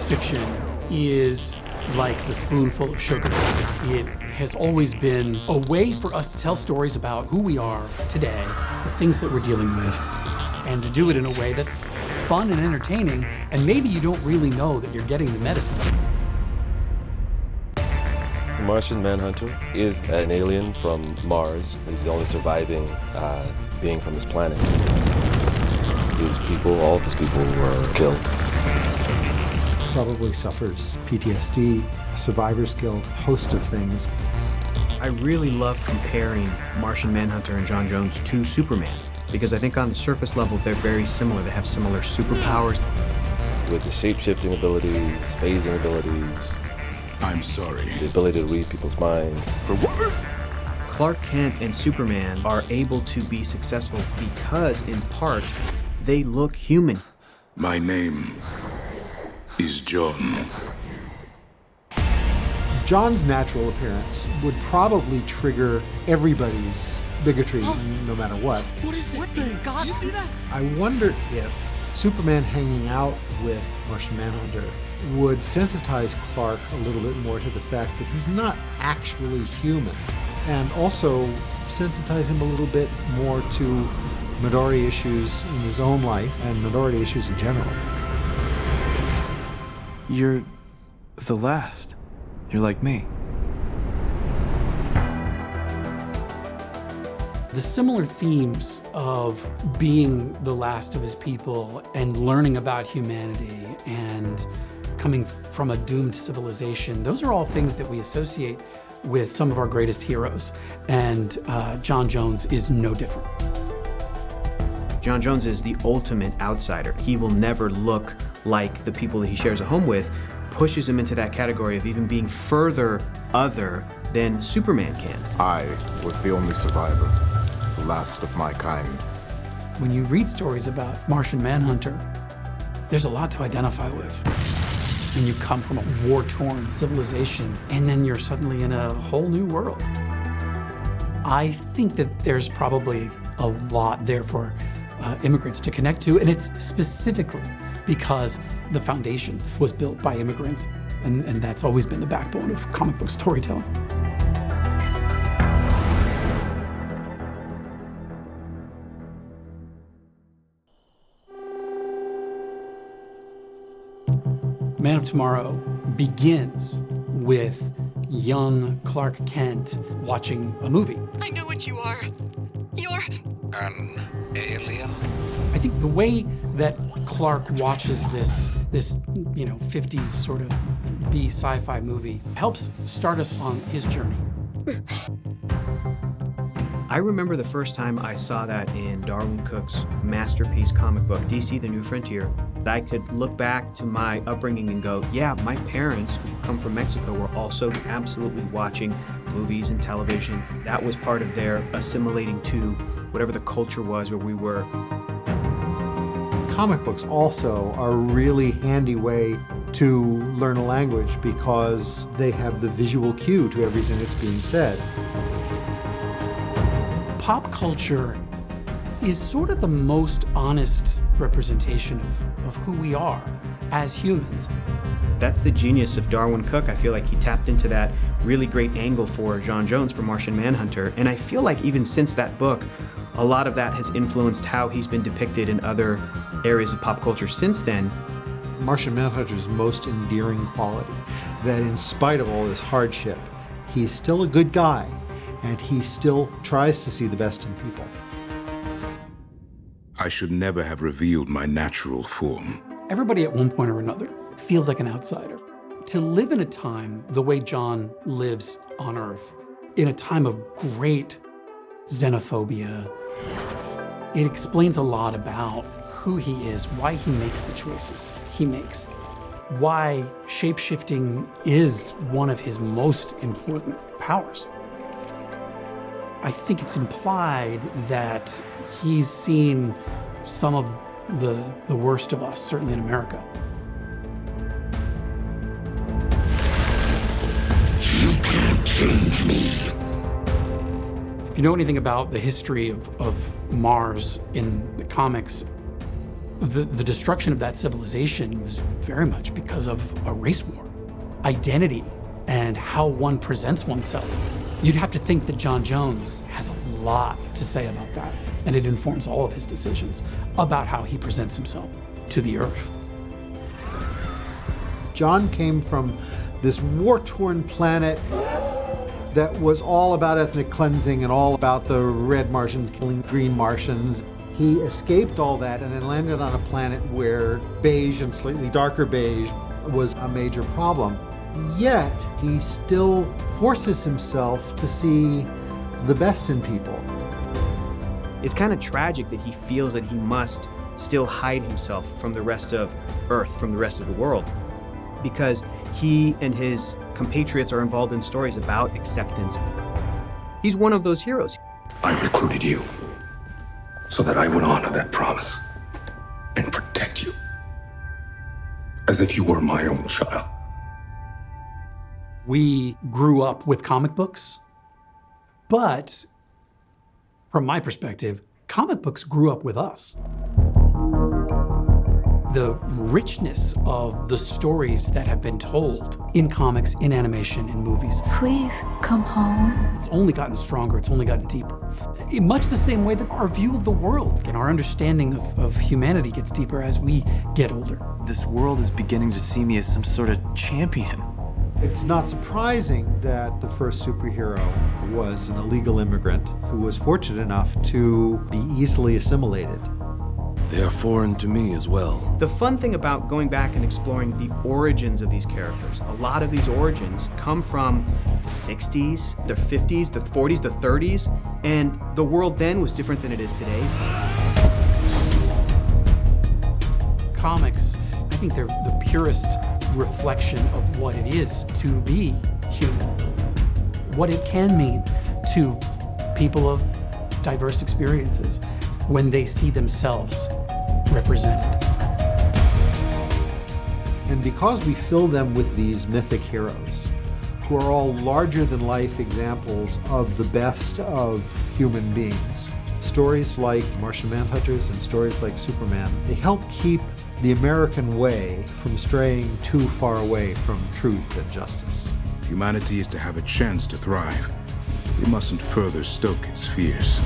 science fiction is like the spoonful of sugar. It has always been a way for us to tell stories about who we are today, the things that we're dealing with, and to do it in a way that's fun and entertaining, and maybe you don't really know that you're getting the medicine. The Martian Manhunter is an alien from Mars. He's the only surviving being from this planet. His people, all of his people were killed. Probably suffers PTSD, survivor's guilt, host of things. I really love comparing Martian Manhunter and Jon Jones to Superman, because I think on the surface level they're very similar. They have similar superpowers. With the shape-shifting abilities, phasing abilities. I'm sorry. The ability to read people's minds. For what? Clark Kent and Superman are able to be successful because, in part, they look human. My name is John. John's natural appearance would probably trigger everybody's bigotry, no matter what. What is it? What the God? You see that? I wonder if Superman hanging out with Martian Manhunter would sensitize Clark a little bit more to the fact that he's not actually human, and also sensitize him a little bit more to minority issues in his own life and minority issues in general. You're the last. You're like me. The similar themes of being the last of his people and learning about humanity and coming from a doomed civilization, those are all things that we associate with some of our greatest heroes. And Jon Jones is no different. Jon Jones is the ultimate outsider. He will never look like the people that he shares a home with, pushes him into that category of even being further other than Superman can. I was the only survivor, the last of my kind. When you read stories about Martian Manhunter, there's a lot to identify with. When you come from a war-torn civilization, and then you're suddenly in a whole new world. I think that there's probably a lot there for immigrants to connect to, and it's specifically because the foundation was built by immigrants, and that's always been the backbone of comic book storytelling. Man of Tomorrow begins with young Clark Kent watching a movie. I know what you are. You're An alien? I think the way that Clark watches this 50s sort of B sci-fi movie helps start us on his journey. I remember the first time I saw that in Darwin Cook's masterpiece comic book, DC: The New Frontier. I could look back to my upbringing and go, yeah, my parents, who come from Mexico, were also absolutely watching movies and television. That was part of their assimilating to whatever the culture was where we were. Comic books also are a really handy way to learn a language because they have the visual cue to everything that's being said. Pop culture is sort of the most honest representation of who we are as humans. That's the genius of Darwin Cook. I feel like he tapped into that really great angle for Jon Jones for Martian Manhunter. And I feel like even since that book, a lot of that has influenced how he's been depicted in other areas of pop culture since then. Martian Manhunter's most endearing quality, that in spite of all this hardship, he's still a good guy, and he still tries to see the best in people. I should never have revealed my natural form. Everybody at one point or another feels like an outsider. To live in a time the way John lives on Earth, in a time of great xenophobia, it explains a lot about who he is, why he makes the choices he makes, why shape-shifting is one of his most important powers. I think it's implied that he's seen some of the worst of us, certainly in America. You can't change me. If you know anything about the history of Mars in the comics, The destruction of that civilization was very much because of a race war. Identity and how one presents oneself. You'd have to think that John Jones has a lot to say about that, and it informs all of his decisions about how he presents himself to the Earth. John came from this war-torn planet that was all about ethnic cleansing and all about the red Martians killing green Martians. He escaped all that and then landed on a planet where beige and slightly darker beige was a major problem. Yet, he still forces himself to see the best in people. It's kind of tragic that he feels that he must still hide himself from the rest of Earth, from the rest of the world, because he and his compatriots are involved in stories about acceptance. He's one of those heroes. I recruited you so that I would honor that promise and protect you as if you were my own child. We grew up with comic books, but from my perspective, comic books grew up with us. The richness of the stories that have been told in comics, in animation, in movies. Please come home. It's only gotten stronger, it's only gotten deeper. In much the same way that our view of the world and our understanding of humanity gets deeper as we get older. This world is beginning to see me as some sort of champion. It's not surprising that the first superhero was an illegal immigrant who was fortunate enough to be easily assimilated. They are foreign to me as well. The fun thing about going back and exploring the origins of these characters, a lot of these origins come from the 60s, the 50s, the 40s, the 30s, and the world then was different than it is today. Comics, I think they're the purest reflection of what it is to be human, what it can mean to people of diverse experiences when they see themselves represented. And because we fill them with these mythic heroes, who are all larger-than-life examples of the best of human beings, stories like Martian Manhunters and stories like Superman, they help keep the American way from straying too far away from truth and justice. Humanity is to have a chance to thrive. We mustn't further stoke its fears.